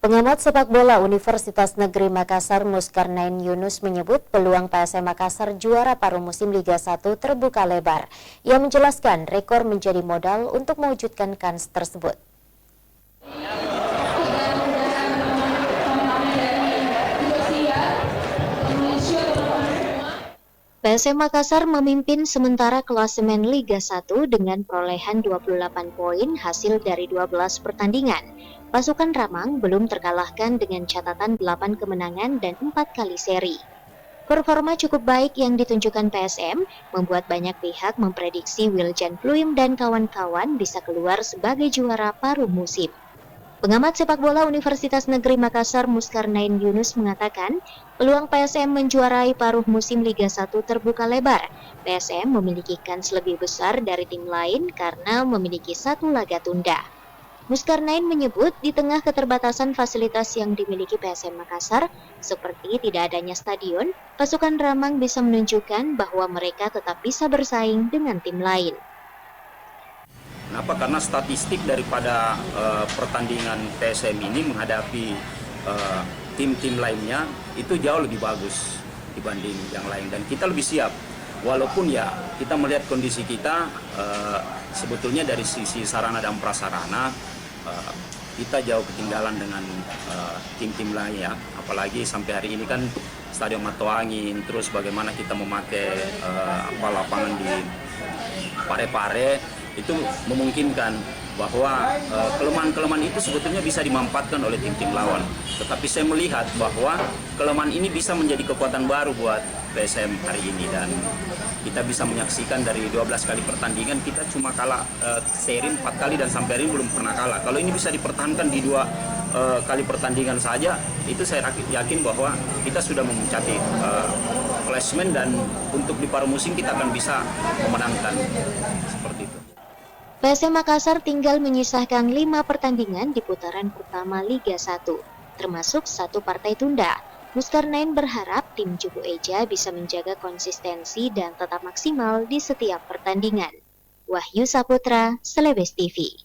Pengamat sepak bola Universitas Negeri Makassar Muskarnain Yunus menyebut peluang PSM Makassar juara paruh musim Liga 1 terbuka lebar. Ia menjelaskan rekor menjadi modal untuk mewujudkan kans tersebut. PSM Makassar memimpin sementara klasemen Liga 1 dengan perolehan 28 poin hasil dari 12 pertandingan. Pasukan Ramang belum terkalahkan dengan catatan 8 kemenangan dan 4 kali seri. Performa cukup baik yang ditunjukkan PSM membuat banyak pihak memprediksi Wiljan Fluim dan kawan-kawan bisa keluar sebagai juara paruh musim. Pengamat sepak bola Universitas Negeri Makassar Muskarnain Yunus mengatakan, peluang PSM menjuarai paruh musim Liga 1 terbuka lebar. PSM memiliki kans lebih besar dari tim lain karena memiliki satu laga tunda. Muskarnain menyebut di tengah keterbatasan fasilitas yang dimiliki PSM Makassar, seperti tidak adanya stadion, pasukan Ramang bisa menunjukkan bahwa mereka tetap bisa bersaing dengan tim lain. Kenapa? Karena statistik daripada pertandingan PSM ini menghadapi tim-tim lainnya itu jauh lebih bagus dibanding yang lain, dan kita lebih siap. Walaupun ya kita melihat kondisi kita sebetulnya dari sisi sarana dan prasarana kita jauh ketinggalan dengan tim-tim lain ya. Apalagi sampai hari ini kan Stadion Matoangin, terus bagaimana kita memakai lapangan di Pare-Pare itu memungkinkan bahwa kelemahan-kelemahan itu sebetulnya bisa dimanfaatkan oleh tim-tim lawan. Tetapi saya melihat bahwa kelemahan ini bisa menjadi kekuatan baru buat PSM hari ini, dan kita bisa menyaksikan dari 12 kali pertandingan kita cuma kalah seri 4 kali dan sampai hari ini belum pernah kalah. Kalau ini bisa dipertahankan di 2 kali pertandingan saja, itu saya yakin bahwa kita sudah memuncaki klasmen, dan untuk di paruh musim kita akan bisa memenangkan seperti itu. PSM Makassar tinggal menyisahkan 5 pertandingan di putaran pertama Liga 1, termasuk 1 partai tunda. Muskarnain berharap tim Juku Eja bisa menjaga konsistensi dan tetap maksimal di setiap pertandingan. Wahyu Saputra, Celebes TV.